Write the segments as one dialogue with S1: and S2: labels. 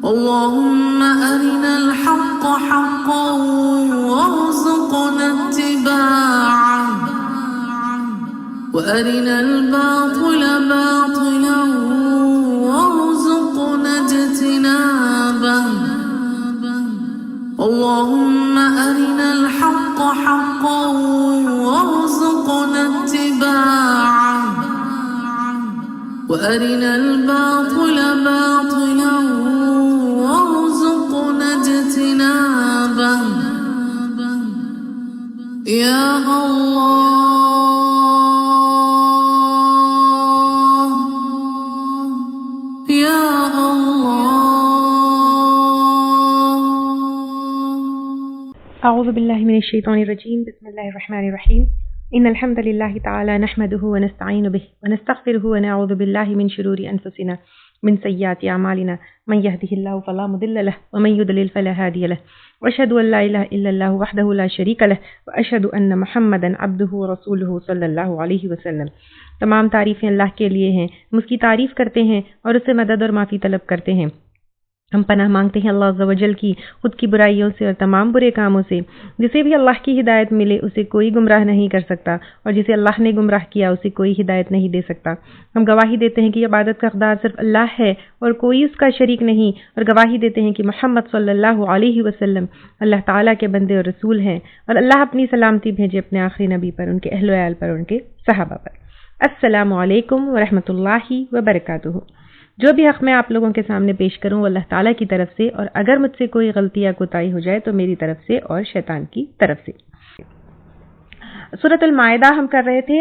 S1: اللهم أرنا الحق حقا وارزقنا اتباعه وأرنا الباطل باطلا وارزقنا اجتنابه اللهم أرنا الحق حقا وارزقنا اتباعه وأرنا الباطل باطلا وارزقنا اجتنابه يا الله يا الله.
S2: أعوذ بالله من الشيطان الرجيم. بسم الله الرحمن الرحيم. إن الحمد لله تعالى نحمده ونستعين به ونستغفره ونعوذ بالله من شرور أنفسنا من سيئات أعمالنا من يهده الله فلا مضل له ومن يضلل فلا هادي له وأشهد أن لا إله إلا الله وحده لا شريك له وأشهد أن محمدا عبده ورسوله صلی اللہ علیہ وسلم. تمام تعریفیں اللہ کے لیے ہیں، ہم اس کی تعریف کرتے ہیں اور اس سے مدد اور معافی طلب کرتے ہیں. ہم پناہ مانگتے ہیں اللہ عز و جل کی خود کی برائیوں سے اور تمام برے کاموں سے. جسے بھی اللہ کی ہدایت ملے اسے کوئی گمراہ نہیں کر سکتا اور جسے اللہ نے گمراہ کیا اسے کوئی ہدایت نہیں دے سکتا. ہم گواہی دیتے ہیں کہ عبادت کا حقدار صرف اللہ ہے اور کوئی اس کا شریک نہیں، اور گواہی دیتے ہیں کہ محمد صلی اللہ علیہ وسلم اللہ تعالیٰ کے بندے اور رسول ہیں، اور اللہ اپنی سلامتی بھیجے اپنے آخری نبی پر، ان کے اہل و عیال پر، ان کے صحابہ پر. السلام علیکم ورحمۃ اللہ وبرکاتہ. جو بھی حق میں آپ لوگوں کے سامنے پیش کروں وہ اللہ تعالیٰ کی طرف سے، اور اگر مجھ سے کوئی غلطی یا کوتاہی ہو جائے تو میری طرف سے اور شیطان کی طرف سے. سورۃ المائدہ ہم کر رہے تھے.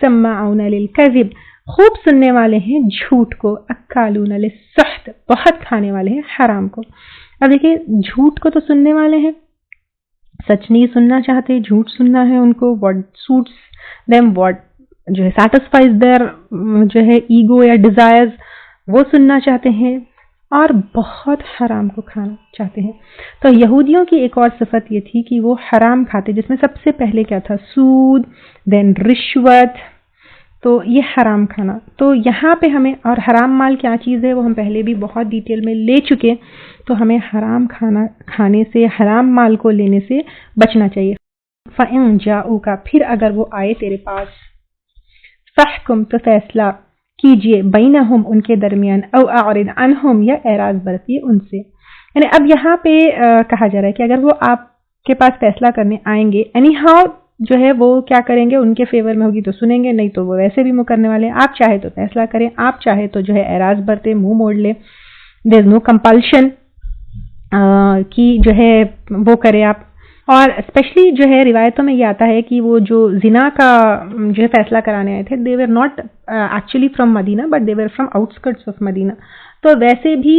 S2: سماعون للکذب، خوب سننے والے ہیں جھوٹ کو. اکالون للسحت، بہت کھانے والے ہیں حرام کو. اب دیکھیں جھوٹ کو تو سننے والے ہیں، سچ نہیں سننا چاہتے، جھوٹ سننا ہے ان کو. واٹ سوٹس دیم، واٹ جو ہے سیٹسفائز دیئر جو ہے ایگو یا ڈیزائرز، وہ سننا چاہتے ہیں، اور بہت حرام کو کھانا چاہتے ہیں. تو یہودیوں کی ایک اور صفت یہ تھی کہ وہ حرام کھاتے، جس میں سب سے پہلے کیا تھا؟ سود، دین رشوت. تو یہ حرام کھانا. تو یہاں پہ ہمیں، اور حرام مال کیا چیز ہے وہ ہم پہلے بھی بہت ڈیٹیل میں لے چکے، تو ہمیں حرام کھانا کھانے سے، حرام مال کو لینے سے بچنا چاہیے. فَإِن جَاءُوكَ، پھر اگر وہ آئے تیرے پاس، فَحْكُمْ، تو فیصلہ کیجئے، بینہم، ان کے درمیان، او اعرض عنہم، یا اعراض برتیے ان سے. یعنی اب یہاں پہ کہا جا رہا ہے کہ اگر وہ آپ کے پاس فیصلہ کرنے آئیں گے، اینی ہاؤ جو ہے وہ کیا کریں گے، ان کے فیور میں ہوگی تو سنیں گے، نہیں تو وہ ویسے بھی مکرنے والے ہیں. آپ چاہے تو فیصلہ کریں، آپ چاہے تو جو ہے اعراض برتے، منہ موڑ لے. دیر از نو کمپلشن کی جو ہے وہ کرے آپ. اور اسپیشلی جو ہے روایتوں میں یہ آتا ہے کہ وہ جو زنا کا جو ہے فیصلہ کرانے آئے تھے، they were not actually from Medina but they were from outskirts of Medina. تو ویسے بھی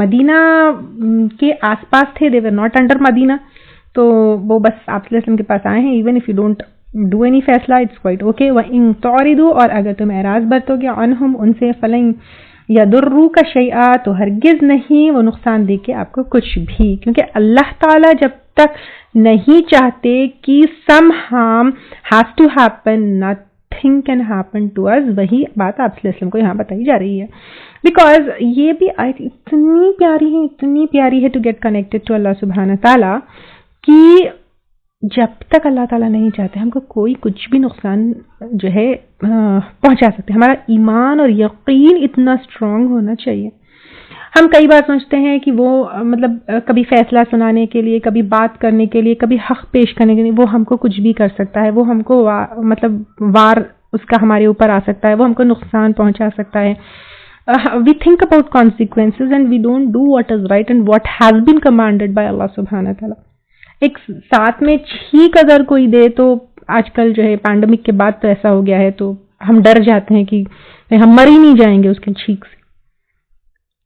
S2: مدینہ کے آس پاس تھے، دے ور ناٹ انڈر مدینہ. تو وہ بس آپ صلی اللہ علیہ وسلم کے پاس آئے ہیں. Even if you don't do any فیصلہ اٹس کوائٹ اوکے. وَإِن تُعْرِضُوا، اور اگر تم اعراض برتو گے، عنہم، ان سے، فَلَن يَضُرُّوكَ شَيْئًا، تو ہرگز نہیں وہ نقصان دے کے آپ کو کچھ بھی، کیونکہ اللہ تعالیٰ جب تک نہیں چاہتے کہ some harm has to happen, nothing can happen to us. وہی بات آپ صلی اللہ علیہ وسلم کو یہاں بتائی جا رہی ہے. بیکاز یہ بھی آیت اتنی پیاری ہے ٹو گیٹ کنیکٹڈ ٹو اللہ سبحانہ تعالیٰ، کہ جب تک اللہ تعالیٰ نہیں چاہتے ہم کو کوئی کچھ بھی نقصان جو ہے پہنچا سکتے. ہمارا ایمان اور یقین اتنا اسٹرانگ ہونا چاہیے. ہم کئی بار سوچتے ہیں کہ وہ مطلب کبھی فیصلہ سنانے کے لیے، کبھی بات کرنے کے لیے، کبھی حق پیش کرنے کے لیے وہ ہم کو کچھ بھی کر سکتا ہے، وہ ہم کو مطلب وار اس کا ہمارے اوپر آ سکتا ہے، وہ ہم کو نقصان پہنچا سکتا ہے. We think about consequences and we don't do what is right and what has been commanded by Allah subhanahu wa ta'ala. ایک ساتھ میں چھینک اگر کوئی دے تو آج کل جو ہے پینڈمک کے بعد تو ایسا ہو گیا ہے، تو ہم ڈر جاتے ہیں کہ ہم مر ہی نہیں جائیں گے اس کے چھینک سے.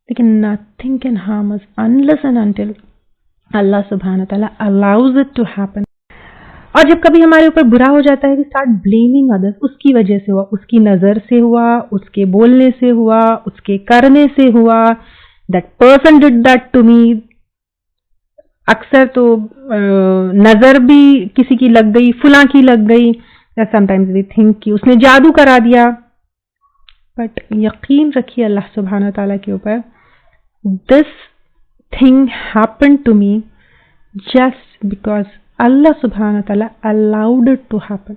S2: لیکن nothing can harm us unless and until Allah subhanahu wa ta'ala allows it to happen. اور جب کبھی ہمارے اوپر برا ہو جاتا ہے، we start blaming others. اس کی وجہ سے ہوا، اس کی نظر سے ہوا، اس کے بولنے سے ہوا، اس کے کرنے سے ہوا. That person did that to me. اکثر تو نظر بھی کسی کی لگ گئی، فلاں کی لگ گئی. Sometimes we think کہ اس نے جادو کرا دیا. بٹ یقین رکھیے اللہ سبحانہ تعالیٰ کے اوپر this thing happened to me just because Allah subhanahu wa ta'ala allowed it to happen.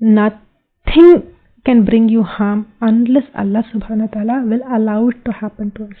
S2: nothing can bring you harm unless Allah subhanahu wa ta'ala will allow it to happen to us.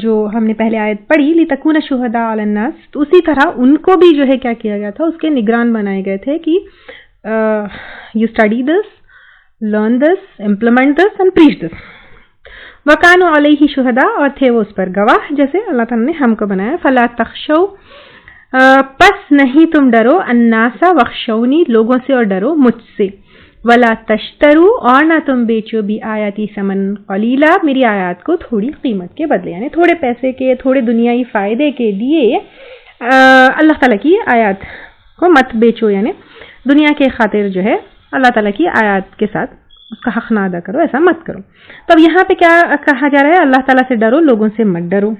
S2: جو ہم نے پہلے آیت پڑھی لِتَكُونَ شُهَدَاءَ عَلَى النَّاسِ، تو اسی طرح ان کو بھی جو ہے کیا کیا گیا تھا، اس کے نگران بنائے گئے تھے کہ you study this, learn this, implement this and preach this. وَكَانُوا عَلَيْهِ شُهَدَاءَ، اور تھے وہ اس پر گواہ، جیسے اللہ تعالیٰ نے ہم کو بنایا. فَلَا تَخْشَوْا، پس نہیں تم ڈرو، النَّاسَ وَخْشَوْنِی، لوگوں سے اور ڈرو مجھ سے. وَلَا تَشْتَرُوا، اور نہ تم بیچو بھی آیاتی ثمن قلیلا، میری آیات کو تھوڑی قیمت کے بدلے، یعنی تھوڑے پیسے کے، تھوڑے دنیائی فائدے کے لیے اللہ تعالیٰ کی آیات کو مت بیچو، یعنی دنیا کے خاطر جو ہے اللہ تعالیٰ کی آیات کے ساتھ اس کا حق نہ ادا کرو، ایسا مت کرو. تو اب یہاں پہ کیا کہا جا رہا ہے، اللہ تعالیٰ سے ڈرو، لوگوں سے مت ڈرو.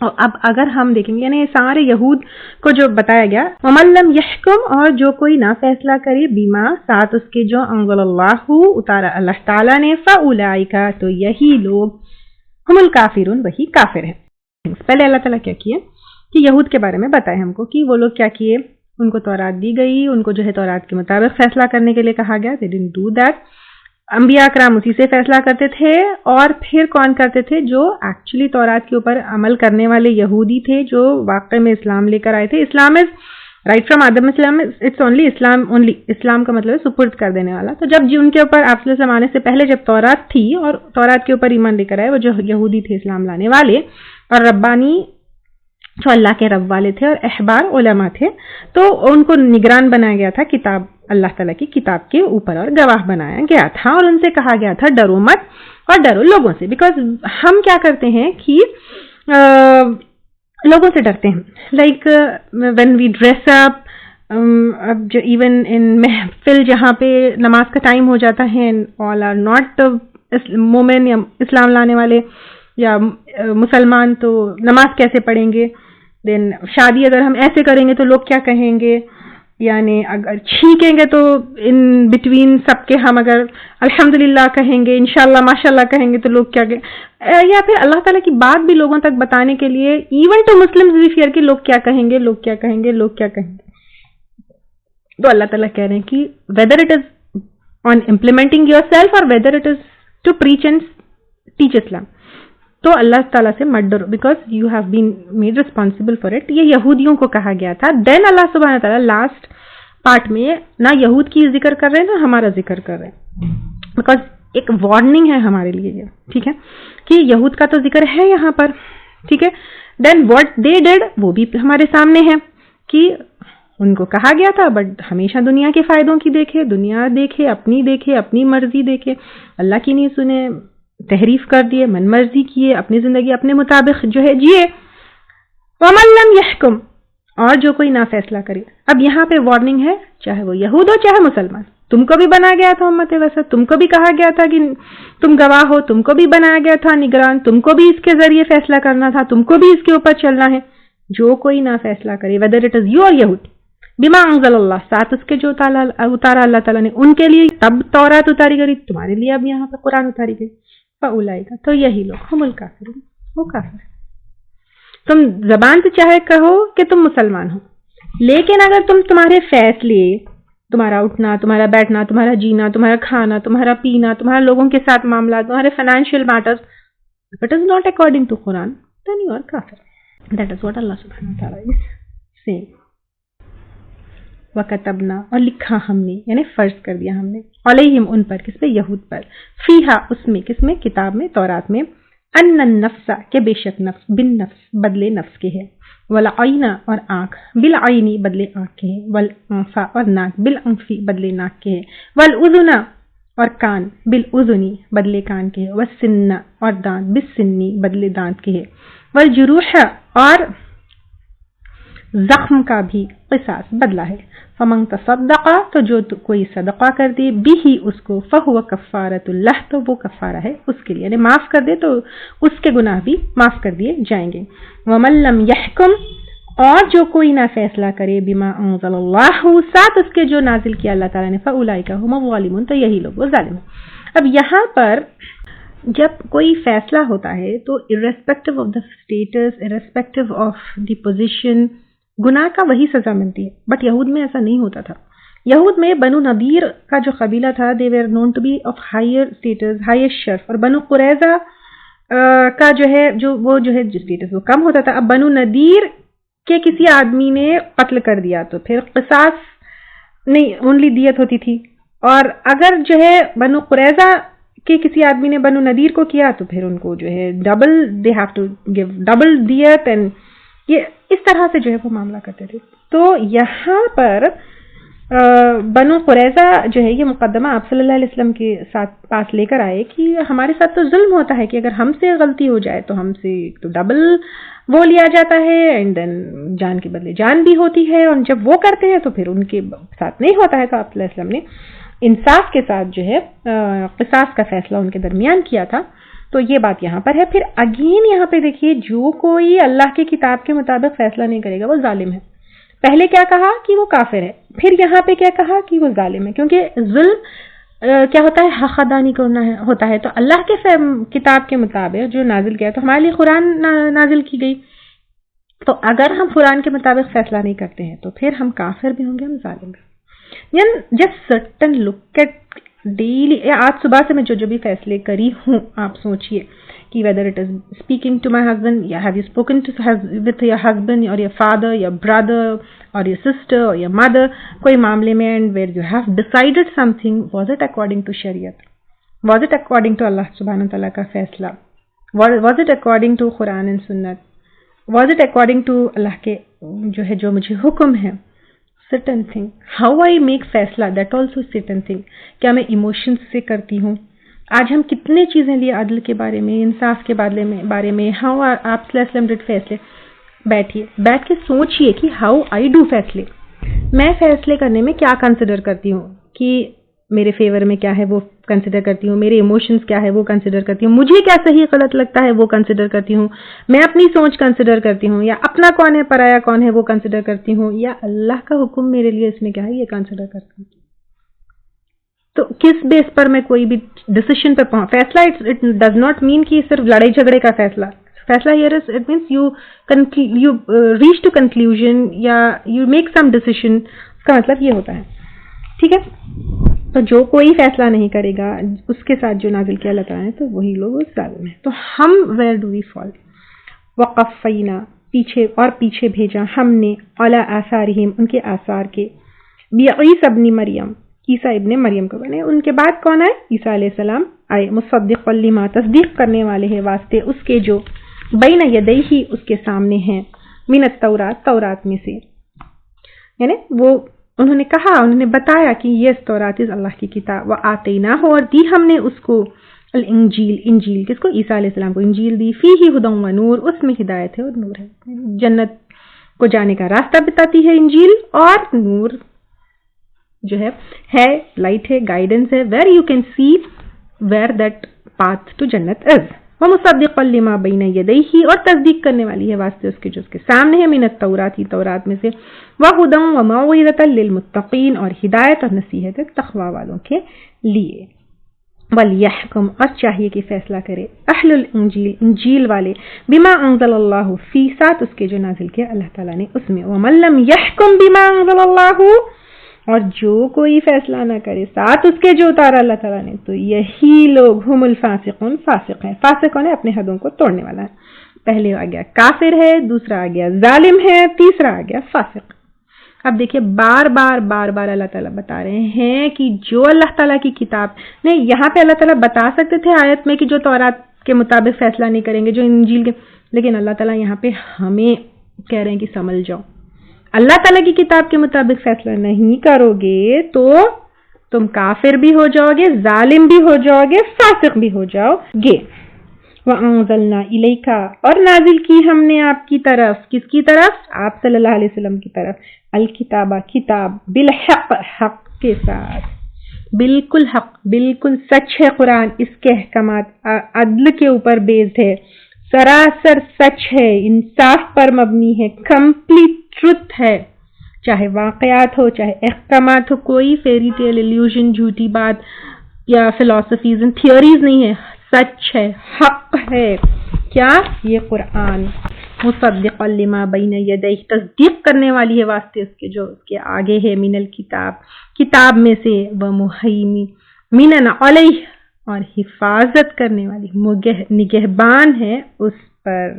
S2: اور اب اگر ہم دیکھیں گے یعنی سارے یہود کو جو بتایا گیا، وَمَن لَّمْ يَحْكُمْ، اور جو کوئی نہ فیصلہ کرے، بیما، ساتھ اس کے جو انزل اللہ، اتارا اللہ تعالیٰ نے، فَأُولَٰئِكَ، تو یہی لوگ، ہم الکافرون، وہی کافر ہیں. پہلے اللہ تعالیٰ کیا کیے کہ یہود کے بارے میں بتائے ہم کو کہ وہ لوگ کیا کیے، ان کو تورات دی گئی، ان کو جو ہے تورات کے مطابق فیصلہ کرنے کے لیے کہا گیا. They didn't do that. انبیاء کرام اسی سے فیصلہ کرتے تھے. اور پھر کون کرتے تھے، جو ایکچولی تورات کے اوپر عمل کرنے والے یہودی تھے، جو واقع میں اسلام لے کر آئے تھے. اسلام is right from Adam Islam, it's only Islam, only اسلام کا مطلب ہے سپرد کر دینے والا. تو جب ان کے اوپر آپ صلی اللہ سے پہلے جب تورات تھی اور تورات کے اوپر ایمان لے کر آئے، وہ جو یہودی تھے اسلام لانے والے اور ربانی جو اللہ کے رب والے تھے اور احبار علماء تھے، تو ان کو نگران بنایا گیا تھا کتاب، اللہ تعالیٰ کی کتاب کے اوپر، اور گواہ بنایا گیا تھا. اور ان سے کہا گیا تھا ڈرو مت اور ڈرو لوگوں سے. بیکاز ہم کیا کرتے ہیں کہ لوگوں سے ڈرتے ہیں. Like when we dress up, اب جو ایون ان محفل جہاں پہ نماز کا ٹائم ہو جاتا ہے، آل آر ناٹ مومن یا اسلام لانے والے یا مسلمان، تو نماز کیسے پڑھیں گے. دین شادی اگر ہم ایسے کریں گے تو لوگ کیا کہیں گے، یعنی اگر چھینکیں گے تو ان بٹوین سب کے ہم اگر الحمدللہ کہیں گے، انشاءاللہ ماشاءاللہ کہیں گے تو لوگ کیا کہیں. یا پھر اللہ تعالیٰ کی بات بھی لوگوں تک بتانے کے لیے ایون ٹو مسلم بھی فیئر کہ لوگ کیا کہیں گے، لوگ کیا کہیں گے، لوگ کیا کہیں گے. تو اللہ تعالیٰ کہہ رہے ہیں کہ whether it is on implementing yourself اور whether it is to preach and teach Islam, تو اللہ تعالیٰ سے مت ڈرو because you have been made responsible for it. یہ یہودیوں کو کہا گیا تھا. دین اللہ سبحانہ تعالیٰ لاسٹ پارٹ میں نہ یہود کی ذکر کر رہے ہیں نہ ہمارا ذکر کر رہے ہیں، بیکاز ایک وارننگ ہے ہمارے لیے یہ، ٹھیک ہے، کہ یہود کا تو ذکر ہے یہاں پر، ٹھیک ہے. دین واٹ دے ڈیڈ، وہ بھی ہمارے سامنے ہے کہ ان کو کہا گیا تھا بٹ ہمیشہ دنیا کے فائدوں کی دیکھے، دنیا دیکھے، اپنی مرضی دیکھے، اللہ کی نہیں سنے، تحریف کر دیے، من مرضی کیے، اپنی زندگی اپنے مطابق جو ہے جیے. وَمَن لَّمْ يَحْكُمْ، اور جو کوئی نہ فیصلہ کرے. اب یہاں پہ وارننگ ہے، چاہے وہ یہود ہو چاہے مسلمان. تم کو بھی بنایا گیا تھا امت وسط، تم کو بھی کہا گیا تھا کہ تم گواہ ہو، تم کو بھی بنایا گیا تھا نگران، تم کو بھی اس کے ذریعے فیصلہ کرنا تھا، تم کو بھی اس کے اوپر چلنا ہے. جو کوئی نہ فیصلہ کرے، ویدر اٹ از یو اور یہود، بما انزل اللہ، ساتھ اس کے جو اتارا اللہ تعالیٰ نے ان کے لیے، تب تورات اتاری گئی، تمہارے لیے اب یہاں پہ قرآن اتاری گئی. فَأُولَٰئِكَ، تو یہی لوگ ہم الکافرون، وہ کافر. تم زبان سے چاہے کہو کہ تم مسلمان ہو، لیکن اگر تمہارے فیصلے، تمہارا اٹھنا، تمہارا بیٹھنا، تمہارا جینا، تمہارا کھانا، تمہارا پینا، تمہارا لوگوں کے ساتھ معاملات، تمہارے financial matters, if it is not according to Quran, then you are kafir. That is what Allah subhanahu wa ta'ala is saying. وَكَتَبْنَا، اور لکھا ہم نے، یعنی فرض کر دیا ہم نے، علیہم ان پر، کس پہ، یہود پر، فیہا اس میں، کس میں، کتاب میں، تورات میں، ان النفس، کہ بے شک نفس، بالنفس بدلے نفس کے ہے، والعین، اور آنکھ، بالعینی بدلے آنکھ کے ہے، والانف، اور ناک، بالانفی بدلے ناک کے ہے، والاذن، اور کان، بالاذنی بدلے کان کے ہے، والسن، اور دانت، بالسنی بدلے دانت کے ہے، والجروح، اور زخم کا بھی قصاص بدلہ ہے. فمن تصدق، تو جو کوئی صدقہ کر دے، بھی اس کو، فہو کفارۃ اللہ، تو وہ کفارہ ہے اس کے لیے، یعنی معاف کر دے تو اس کے گناہ بھی معاف کر دیے جائیں گے. ومن لم یحکم، اور جو کوئی نہ فیصلہ کرے، بما انزل اللہ، ساتھ اس کے جو نازل کیا اللہ تعالیٰ نے، فاولئک هم الظالمون، تو یہی لوگ وہ ظالم ہیں. اب یہاں پر جب کوئی فیصلہ ہوتا ہے تو irrespective of the status, irrespective of the position، گناہ کا وہی سزا ملتی ہے. بٹ یہود میں ایسا نہیں ہوتا تھا. یہود میں بنو نذیر کا جو قبیلہ تھا، they were known to be of higher status, higher شرف، اور بنو قریظہ کا جو ہے اسٹیٹس وہ کم ہوتا تھا. اب بنو نذیر کے کسی آدمی نے قتل کر دیا تو پھر قصاص نہیں، اونلی دیت ہوتی تھی. اور اگر جو ہے بنو قریظہ کے کسی آدمی نے بنو نذیر کو کیا تو پھر ان کو جو ہے double they have to give double دیت. اینڈ یہ اس طرح سے جو ہے وہ معاملہ کرتے تھے. تو یہاں پر بنو قریظہ جو ہے یہ مقدمہ آپ صلی اللہ علیہ وسلم کے ساتھ پاس لے کر آئے کہ ہمارے ساتھ تو ظلم ہوتا ہے کہ اگر ہم سے غلطی ہو جائے تو ہم سے تو ڈبل وہ لیا جاتا ہے، اینڈ دین جان کے بدلے جان بھی ہوتی ہے. اور جب وہ کرتے ہیں تو پھر ان کے ساتھ نہیں ہوتا ہے. تو آپ صلی اللہ علیہ وسلم نے انصاف کے ساتھ جو ہے قصاص کا فیصلہ ان کے درمیان کیا تھا. تو یہ بات یہاں پر ہے. پھر اگین یہاں پہ دیکھیے، جو کوئی اللہ کی کتاب کے مطابق فیصلہ نہیں کرے گا وہ ظالم ہے. پہلے کیا کہا کہ وہ کافر ہے، پھر یہاں پہ کیا کہا کہ وہ ظالم ہے. کیونکہ ظلم کیا ہوتا ہے؟ حق ادا نہیں کرنا ہوتا ہے. تو اللہ کے کتاب کے مطابق جو نازل کیا تو ہمارے لیے قرآن نازل کی گئی. تو اگر ہم قرآن کے مطابق فیصلہ نہیں کرتے ہیں تو پھر ہم کافر بھی ہوں گے، ہم ظالم بھی. Just certain look at daily. آج صبح سے میں جو بھی فیصلے کری ہوں، آپ سوچئے کہ whether it is speaking to my husband, yeah, have you spoken with your husband or your father, your brother or your sister or your mother, کوئی معاملے میں and where you have decided something, was it according to Shariat? Was it according to Allah subhanahu wa ta'ala کا فیصلہ? Was it according to Quran and Sunnat? Was it according to اللہ کے جو مجھے حکم ہے؟ certain thing. How I make فیصلہ, that also certain thing. کیا میں ایموشنز سے کرتی ہوں؟ آج ہم کتنے چیزیں لیے عدل کے بارے میں، انصاف کے بارے میں. ہاؤ آپ صلی اللہ علیہ وسلم ڈیڈ فیصلے. بیٹھ کے سوچئے کہ ہاؤ آئی ڈو فیصلے. میں فیصلے کرنے میں کیا کنسیڈر کرتی ہوں کہ میرے فیور میں کیا ہے وہ کنسیڈر کرتی ہوں، میرے ایموشنز کیا ہے وہ کنسیڈر کرتی ہوں، مجھے کیا صحیح غلط لگتا ہے وہ کنسیڈر کرتی ہوں، میں اپنی سوچ کنسیڈر کرتی ہوں، یا اپنا کون ہے پرایا کون ہے وہ کنسیڈر کرتی ہوں، یا اللہ کا حکم میرے لیے اس میں کیا ہے یہ کنسیڈر کرتی ہوں. تو کس بیس پر میں کوئی بھی ڈیسیشن پہ فیصلہ، اٹ ڈز ناٹ مین کہ صرف لڑائی جھگڑے کا فیصلہ here is it means you reach to conclusion یا یو میک سم ڈیسیشن. اس کا مطلب یہ ہوتا ہے. ٹھیک ہے. تو جو کوئی فیصلہ نہیں کرے گا اس کے ساتھ جو نازل کیا اللہ تعالیٰ نے تو وہی لوگ ظالم ہیں. تو ہم ویئر ڈو وی فال؟ وقفینا پیچھے بھیجا ہم نے علی آثارہم ان کے آثار کے، بعیسی ابن مریم عیسیٰ ابن مریم کو بنے. ان کے بعد کون آئے؟ عیسیٰ علیہ السلام آئے. مصدقا لما تصدیق کرنے والے ہیں واسطے اس کے جو بین یدیہ اس کے سامنے ہیں، من التورات تورات میں سے. یعنی وہ انہوں نے کہا، انہوں نے بتایا کہ یہ تورات اللہ کی کتاب، وآتیناہ اور دی ہم نے اس کو الانجیل، انجیل کس کو؟ عیسیٰ علیہ السلام کو انجیل دی. فیہ ھدی و نور اس میں ہدایت ہے اور نور ہے. جنت کو جانے کا راستہ بتاتی ہے انجیل، اور نور جو ہے لائٹ ہے، گائیڈنس ہے، where you can see where that path to جنت از. ومصدقا لما بین یدیہ اور تصدیق کرنے والی ہے واسطے اس کے جو اس کے سامنے ہے، من التورات تورات میں سے، وہدی وموعظۃ للمتقین اور ہدایت اور نصیحت تقوی والوں کے لیے. ولیحکم اور چاہیے کہ فیصلہ کرے اہل الانجیل انجیل والے، بما انزل اللہ فی ساتھ اس کے جو نازل کیا اللہ تعالیٰ نے اس میں. ومن لم یحکم بما انزل اللہ اور جو کوئی فیصلہ نہ کرے ساتھ اس کے جو اتارا اللہ تعالیٰ نے تو یہی لوگ ہم الفاسقون فاسق ہیں. فاسق ہے اپنے حدوں کو توڑنے والا ہے. پہلے آ گیا کافر ہے، دوسرا آ گیا ظالم ہے، تیسرا آ گیا فاسق. اب دیکھیے بار بار اللہ تعالیٰ بتا رہے ہیں کہ جو اللہ تعالیٰ کی کتاب نہیں، یہاں پہ اللہ تعالیٰ بتا سکتے تھے آیت میں کہ جو تورات کے مطابق فیصلہ نہیں کریں گے، جو انجیل کے، لیکن اللہ تعالیٰ یہاں پہ ہمیں کہہ رہے ہیں کہ سمجھ جاؤ، اللہ تعالیٰ کی کتاب کے مطابق فیصلہ نہیں کرو گے تو تم کافر بھی ہو جاؤ گے، ظالم بھی ہو جاؤ گے، فاسق بھی ہو جاؤ گے. وَأَنزَلْنَا إِلَيْكَ اور نازل کی ہم نے آپ کی طرف، کس کی طرف؟ آپ صلی اللہ علیہ وسلم کی طرف، الکتاب کتاب، بالحق حق کے ساتھ، بالکل حق، بالکل سچ ہے قرآن، اس کے احکامات عدل کے اوپر بیسڈ ہے، سراسر سچ ہے، انصاف پر مبنی ہے، کمپلیٹ ٹروتھ ہے، چاہے واقعات ہو چاہے احکامات ہو، کوئی فیری ٹیل، ایلیوژن، جھوٹی بات یا فلسفیز اینڈ تھیوریز نہیں ہے، سچ ہے، حق ہے. کیا؟ یہ قرآن. مصدقا لما بین یدیہ تصدیق کرنے والی ہے واسطے اس کے جو اس کے آگے ہے، من الکتاب کتاب میں سے، ومہیمنا علیہ اور حفاظت کرنے والی نگہبان ہے اس پر.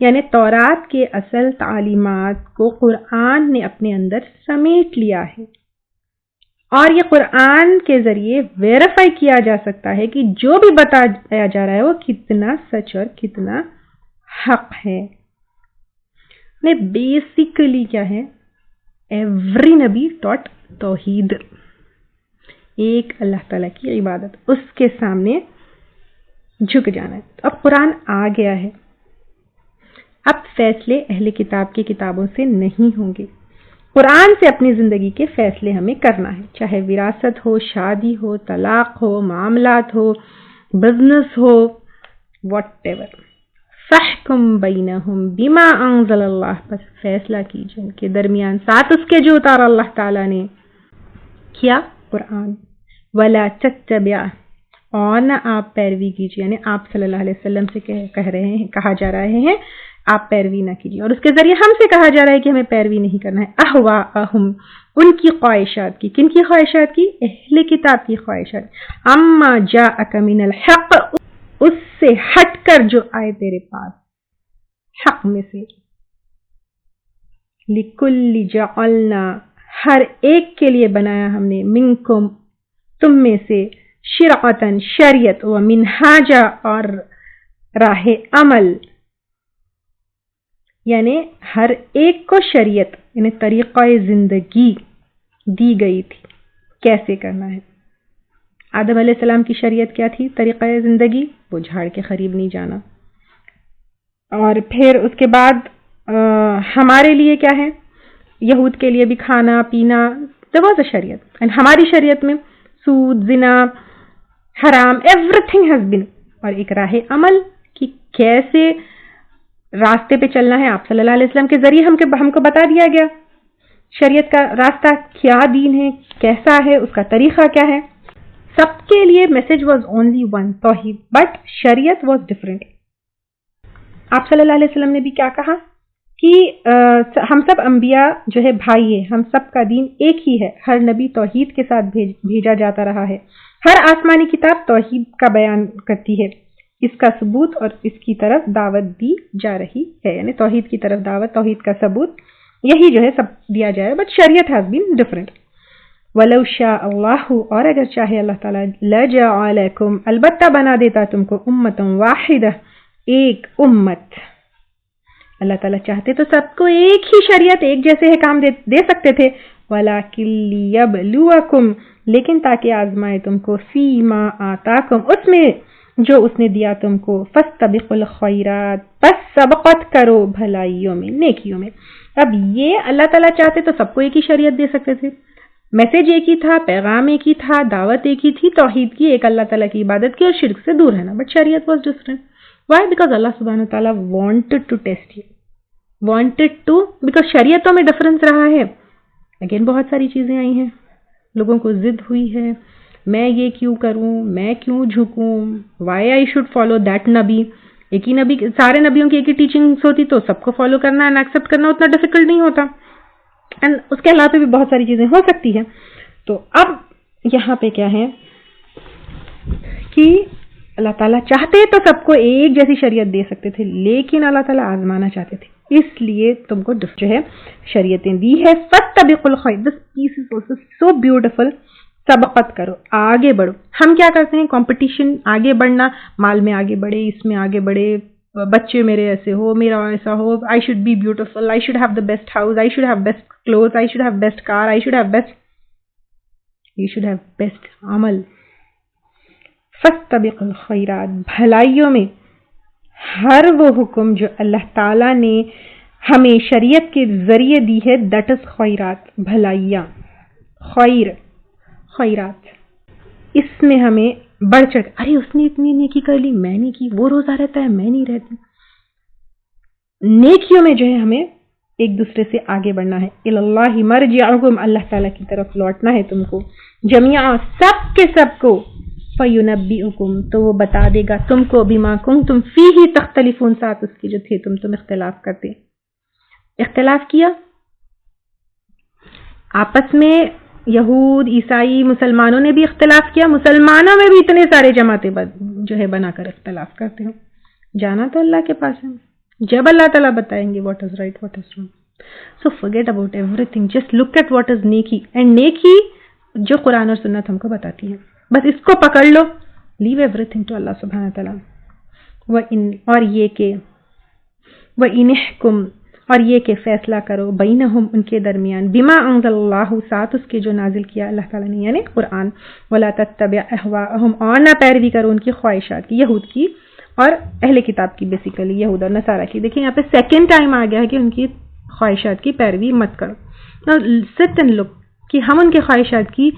S2: یعنی تورات کے اصل تعلیمات کو قرآن نے اپنے اندر سمیٹ لیا ہے، اور یہ قرآن کے ذریعے ویریفائی کیا جا سکتا ہے کہ جو بھی بتایا جا رہا ہے وہ کتنا سچ اور کتنا حق ہے. بیسیکلی کیا ہے؟ ایوری نبی ٹاٹ توحید، ایک اللہ تعالیٰ کی عبادت، اس کے سامنے جھک جانا ہے. اب قرآن آ گیا ہے، اب فیصلے اہل کتاب کی کتابوں سے نہیں ہوں گے. قرآن سے اپنی زندگی کے فیصلے ہمیں کرنا ہے، چاہے وراثت ہو، شادی ہو، طلاق ہو، معاملات ہو، بزنس ہو، واٹ ایور. فَاحْكُمْ بَيْنَهُمْ بِمَا أَنزَلَ اللَّهُ، بس فیصلہ کیجئے ان کے درمیان ساتھ اس کے جو اتارا اللہ تعالیٰ نے. کیا؟ قرآن. وَلَا تَتَّبِعْ، اور نہ آپ پیروی کیجیے، یعنی آپ صلی اللہ علیہ وسلم سے کہا جا رہے ہیں آپ پیروی نہ کیجیے، اور اس کے ذریعے ہم سے کہا جا رہا ہے کہ ہمیں پیروی نہیں کرنا ہے. اہواءہم، ان کی خواہشات کی. کن کی خواہشات کی؟ اہل کتاب کی خواہشات. اما جاءک من الحق، اس سے ہٹ کر جو آئے تیرے پاس حق میں سے. لکل جعلنا، ہر ایک کے لیے بنایا ہم نے، منکم، تم میں سے، شرعتن، شریعت، و منہاجا، اور راہ عمل. یعنی ہر ایک کو شریعت یعنی طریقہ زندگی دی گئی تھی کیسے کرنا ہے. آدم علیہ السلام کی شریعت کیا تھی؟ طریقہ زندگی، وہ جھاڑ کے قریب نہیں جانا. اور پھر اس کے بعد ہمارے لیے کیا ہے؟ یہود کے لیے بھی کھانا پینا، there was a شریعت. and ہماری شریعت میں سود، زنا، حرام، everything has been. اور ایک راہ عمل کہ کیسے راستے پہ چلنا ہے، آپ صلی اللہ علیہ وسلم کے ذریعے ہم کو بتا دیا گیا. شریعت کا راستہ کیا دین ہے، کیسا ہے، اس کا طریقہ کیا ہے. سب کے لیے میسج واز اونلی ون، توحید، بٹ شریعت واز ڈفرینٹ. آپ صلی اللہ علیہ وسلم نے بھی کیا کہا کہ ہم سب انبیاء جو ہے بھائی ہیں، ہم سب کا دین ایک ہی ہے. ہر نبی توحید کے ساتھ بھیجا جاتا رہا ہے. ہر آسمانی کتاب توحید کا بیان کرتی ہے، اس کا ثبوت اور اس کی طرف دعوت دی جا رہی ہے. یعنی توحید کی طرف دعوت، توحید کا ثبوت، یہی جو ہے سب دیا جائے. بٹ شریعت ہیز بین ڈفرینٹ. وَلَوْ شَاءَ اللَّهُ، اور اگر چاہے اللہ تعالیٰ، لَجَعَلَكُمْ، البتہ بنا دیتا تم کو، أُمَّةً وَاحِدَةً، ایک امت. اللہ تعالیٰ چاہتے تو سب کو ایک ہی شریعت، ایک جیسے کام دے سکتے تھے. وَلَكِنْ لِيَبْلُوَكُمْ، لیکن تاکہ آزمائے تم کو، فِي مَا آتَاكُمْ، اس میں جو اس نے دیا تم کو. فَاسْتَبِقُوا الْخَيْرَاتِ، بس سبقت کرو بھلائیوں میں، نیکیوں میں. اب یہ اللہ تعالیٰ چاہتے تو سب کو ایک ہی شریعت دے سکتے تھے، میسج ایک ہی تھا، پیغام ایک ہی تھا، دعوت ایک ہی تھی، توحید کی، ایک اللہ تعالیٰ کی عبادت کی اور شرک سے دور رہنا. But sharia was different. Why? Because Allah سبحانہ وتعالیٰ wanted to test you, wanted to, because شریعتوں میں ڈفرنس رہا ہے. اگین بہت ساری چیزیں آئی ہیں، لوگوں کو ضد ہوئی ہے، میں یہ کیوں کروں، میں کیوں جھکوں، why I should follow that نبی. ایک ہی نبی، سارے نبیوں کی ایک ہی ٹیچنگس ہوتی تو سب کو فالو کرنا اینڈ ایکسیپٹ کرنا اتنا ڈیفیکلٹ نہیں ہوتا. اینڈ اس کے علاوہ بھی بہت ساری چیزیں ہو سکتی ہیں. تو اب یہاں پہ کیا ہے کہ اللہ تعالیٰ چاہتے تو سب کو ایک جیسی شریعت دے سکتے تھے، لیکن اللہ تعالیٰ آزمانا چاہتے تھے، اس لیے تم کو جو ہے شریعتیں دی ہے. فَاتَّبِقُوا الْخَيْرَاتِ، دس پیس از آلسو سو بیوٹیفل. سبقت کرو، آگے بڑھو. ہم کیا کرتے ہیں؟ کمپٹیشن، آگے بڑھنا، مال میں آگے بڑھے، اس میں آگے بڑھے، بچے میرے ایسے ہو، میرا ایسا ہو، I should be beautiful, I should have the best house, I should have best cloth, I should have best car, I should have best, you should have best عمل. فَاسْتَبِقُوا الْخَيْرَاتِ، بھلائیوں میں ہر وہ حکم جو اللہ تعالیٰ نے ہمیں شریعت کے ذریعے دی ہے، دیٹ از خیرات، بھلائیاں، خیرات. اس میں ہمیں بڑھ چڑھ، ارے اس نے اتنی نیکی کر لی، میں نے کی، وہ روزہ رہتا ہے، میں نہیں رہتی. نیکیوں میں جو ہے ہمیں ایک دوسرے سے آگے بڑھنا ہے. الاللہ مرجعکم، اللہ تعالیٰ کی طرف لوٹنا ہے تم کو، جمیعا، سب کے سب کو. فینبئکم، تو وہ بتا دے گا تم کو، بما کنتم فیہ تختلفون، ساتھ اس کے جو تھے تم اختلاف کرتے. اختلاف کیا آپس میں، یہود، عیسائی، مسلمانوں نے بھی اختلاف کیا، مسلمانوں میں بھی اتنے سارے جماعتیں جو ہے بنا کر اختلاف کرتے ہو. جانا تو اللہ کے پاس ہے، جب اللہ تعالیٰ بتائیں گے what is right what is wrong. So forget about everything, just look at what is نیکی، and نیکی جو قرآن اور سنت ہم کو بتاتی ہے، بس اس کو پکڑ لو. leave everything to اللہ سبحانہ تعالیٰ. اور یہ کہ وَإِنِحْكُمْ، اور یہ کہ فیصلہ کرو بینہم ان کے درمیان، بما انزل اللہ، ساتھ اس کے جو نازل کیا اللہ تعالیٰ نے یعنی قرآن، ولا تتبع اہواءہم، اور نہ پیروی کرو ان کی خواہشات کی، یہود کی اور اہل کتاب کی، بیسیکلی یہود اور نصارہ کی. دیکھیں یہاں پہ سیکنڈ ٹائم آ گیا ہے کہ ان کی خواہشات کی پیروی مت کرو. sit and look کہ ہم ان کے خواہشات کی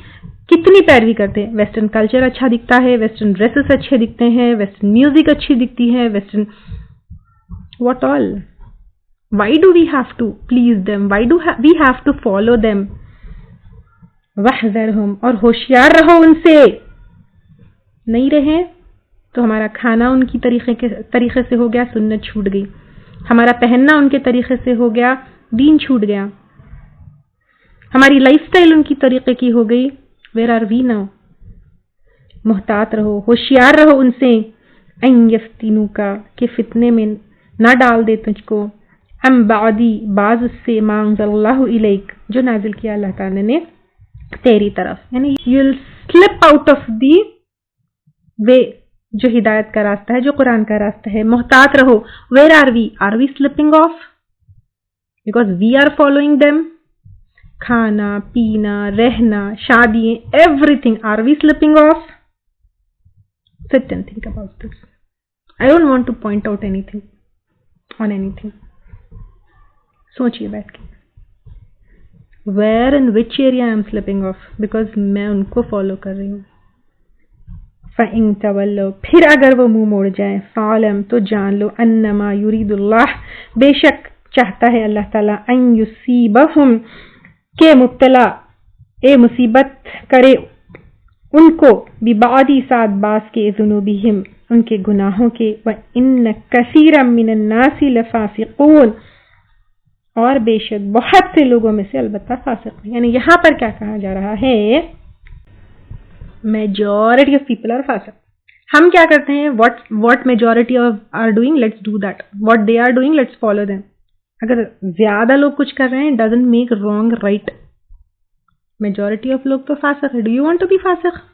S2: کتنی پیروی کرتے ہیں. ویسٹرن کلچر اچھا دکھتا ہے، ویسٹرن ڈریسز اچھے دکھتے ہیں، ویسٹرن میوزک اچھی دکھتی ہے، western what all. Why do we have to please them? Why do we have to follow them? وَاحْذَرْهُمْ، اور ہوشیار رہو ان سے. نہیں رہے تو ہمارا کھانا ان کی طریقے سے ہو گیا، سنت چھوٹ گئی. ہمارا پہننا ان کے طریقے سے ہو گیا، دین چھوٹ گیا. ہماری لائف سٹائل ان کی طریقے کی ہو گئی، where are we now؟ محتاط رہو، ہوشیار رہو ان سے. ان یفتنوکا، کہ فتنے میں نہ ڈال دے تجھ کو، ام بعدی، بعض اس سے، ما انزل اللہ الیک، جو نازل کیا اللہ تعالی نے تیری طرف. یعنی you'll slip out of the way، جو ہدایت کا راستہ ہے، جو قرآن کا راستہ ہے. محتاط رہو. where are we؟ are we slipping off because we are following them؟ کھانا پینا، رہنا، شادی، everything، are we slipping off؟ sit and think about this. I don't want to point out anything on anything. سوچئے بیٹھ کے where and which area I am slipping off because میں ان کو follow کر رہی ہوں. فَإِن تَوَلَّوْا، پھر اگر وہ منہ موڑ جائیں، فَعْلَمْ، تو جان لو، أَنَّمَا يُرِيدُ اللَّهُ، بے شک چاہتا ہے اللہ تعالیٰ، أَن يُصِيبَهُمْ، کہ مبتلا مصیبت کرے ان کو، بِبَعْضِ، ساتھ بعض کے، ذُنُوبِهِمْ، ان کے گناہوں کے، وَإِنَّ كَثِيرًا مِّنَ النَّاسِ لَفَاسِقُونَ، اور بے شک بہت سے لوگوں میں سے البتہ فاسق ہیں. یعنی یہاں پر کیا کہا جا رہا ہے؟ میجورٹی آف پیپل آر فاسق. ہم کیا کرتے ہیں؟ what majority are doing, let's do that. what they are doing, let's follow them. اگر زیادہ لوگ کچھ کر رہے ہیں doesn't make wrong right. Majority of لوگ تو فاسق ہے. do you want to be فاسق؟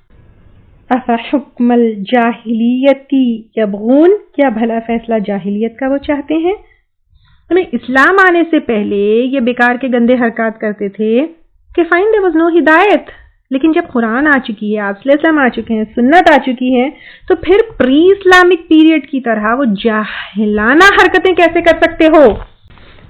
S2: افحکم الجاہلیتی یبغون، کیا بھلا فیصلہ جاہلیت کا وہ چاہتے ہیں؟ اسلام آنے سے پہلے یہ بیکار کے گندے حرکات کرتے تھے کہ فائن there was no ہدایت، لیکن جب قرآن آ چکی ہے، آپ صلی اللہ علیہ وسلم آ چکے ہیں، سنت آ چکی ہے، تو پھر پری اسلامک پیریڈ کی طرح وہ جاہلانہ حرکتیں کیسے کر سکتے ہو؟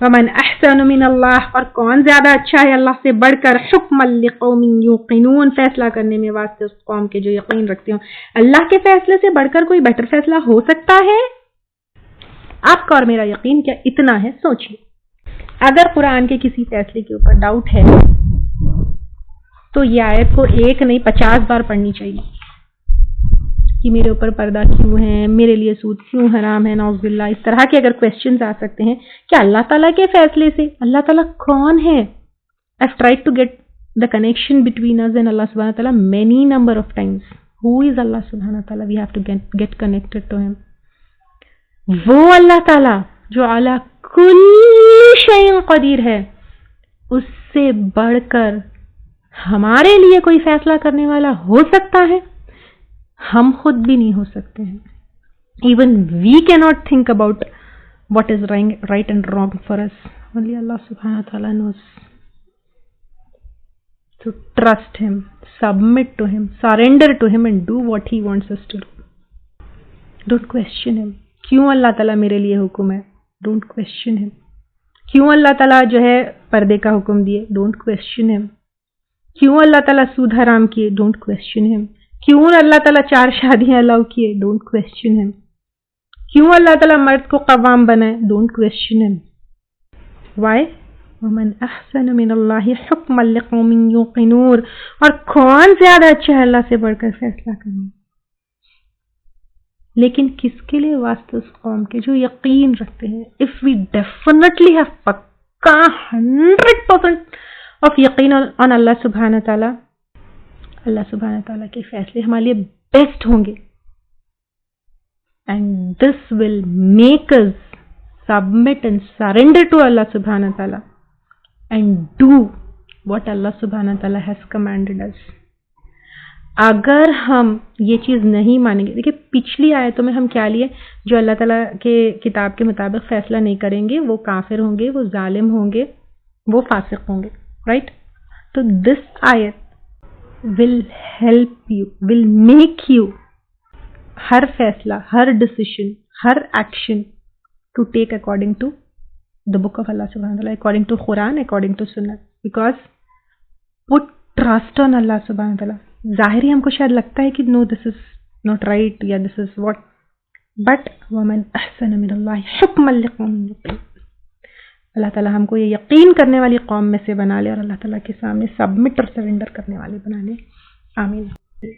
S2: ومن احسن من اللہ، اور کون زیادہ اچھا ہے اللہ سے بڑھ کر، حکما لقوم یوقنون، فیصلہ کرنے میں واسطے اس قوم کے جو یقین رکھتے ہوں. اللہ کے فیصلے سے بڑھ کر کوئی بیٹر فیصلہ ہو سکتا ہے؟ آپ کا اور میرا یقین کیا اتنا ہے؟ سوچیے. اگر قرآن کے کسی فیصلے کے اوپر ڈاؤٹ ہے تو یہ آیت کو 1 نہیں 50 بار پڑھنی چاہیے کہ میرے اوپر پردہ کیوں ہے، میرے لیے سود کیوں حرام ہے، نعوذ باللہ. اس طرح کے اگر کویسچنز آ سکتے ہیں کہ اللہ تعالیٰ کے فیصلے سے، اللہ تعالیٰ کون ہے؟ I've tried to get the connection between us and Allah subhanahu wa ta'ala many number of times. Who is Allah subhanahu wa ta'ala? We have to get connected to him. وہ اللہ تعالیٰ جو علی کل شیء قدیر ہے، اس سے بڑھ کر ہمارے لیے کوئی فیصلہ کرنے والا ہو سکتا ہے؟ ہم خود بھی نہیں ہو سکتے ہیں. Even we cannot think about what is right and wrong for us. Only Allah subhanahu wa ta'ala knows. So trust him, submit to him, surrender to him and do what he wants us to do. Don't question him. کیوں اللہ تعالیٰ میرے لیے حکم ہے؟ Don't question ہم. کیوں اللہ تعالیٰ جو ہے پردے کا حکم دیے؟ ڈونٹ کویسچن ہم. کیوں اللہ تعالیٰ سود حرام کیے؟ ڈونٹ کویسچن ہم. کیوں اللہ تعالیٰ 4 شادیاں الاؤ کیے؟ ڈونٹ کویسچن ہم. کیوں اللہ تعالیٰ مرد کو قوام بنائے؟ ڈونٹ کویسچن ہم. وائی؟ ومن احسن من اللہ حکما لقوم یوقنون، اور کون زیادہ اچھا ہے اللہ سے بڑھ کر فیصلہ کرنا. لیکن کس کے لیے؟ واسطے اس قوم کے جو یقین رکھتے ہیں. اف وی ڈیفینیٹلی ہیو پکا 100% of yaqeen on Allah subhanahu wa ta'ala. اللہ سبحانہ تعالیٰ کے فیصلے ہمارے لیے بیسٹ ہوں گے. And this will make us submit and surrender to Allah subhanahu wa ta'ala and do what Allah subhanahu wa ta'ala has commanded us. اگر ہم یہ چیز نہیں مانیں گے, دیکھیے پچھلی آیتوں میں ہم کیا لیے, جو اللہ تعالیٰ کے کتاب کے مطابق فیصلہ نہیں کریں گے وہ کافر ہوں گے, وہ ظالم ہوں گے, وہ فاسق ہوں گے, رائٹ. تو دس آیت will help you, will make you ہر فیصلہ, ہر ڈسیشن, ہر action to take according to the book of Allah subhanahu wa ta'ala, according to Quran, according to Sunnah. Because put trust on Allah subhanahu wa ta'ala. ظاہری ہم کو شاید لگتا ہے کہ no, this is not right, یا this is what, but وَمَنْ أَحْسَنَ مِنَ اللَّهِ حُكْمًا لِقَوْمٍ يُوقِنُونَ. اللہ تعالیٰ ہم کو یہ یقین کرنے والی قوم میں سے بنا لے اور اللہ تعالیٰ کے سامنے سبمٹ اور سرنڈر کرنے والے بنا لے. آمین.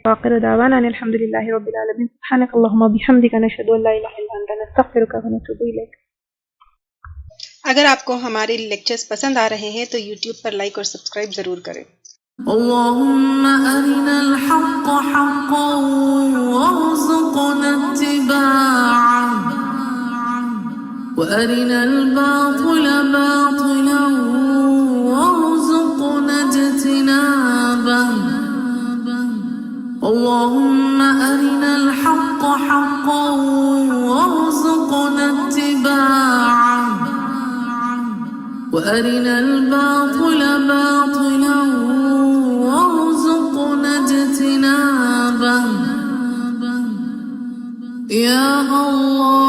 S2: وآخر دعوانا ان الحمد للہ رب العالمین. سبحانک اللہم وبحمدک نشہد ان لا الہ الا انت نستغفرک ونتوب الیک.
S3: اگر آپ کو ہمارے لیکچرز پسند آ رہے ہیں تو یوٹیوب پر لائک اور سبسکرائب ضرور کریں.
S1: اللهم أرنا الحق حقا وارزقنا اتباعه وأرنا الباطل باطلا وارزقنا اجتنابه. اللهم أرنا الحق حقا وارزقنا اتباعه وأرنا الباطل باطلا وارزقنا اجتنابه. يا الله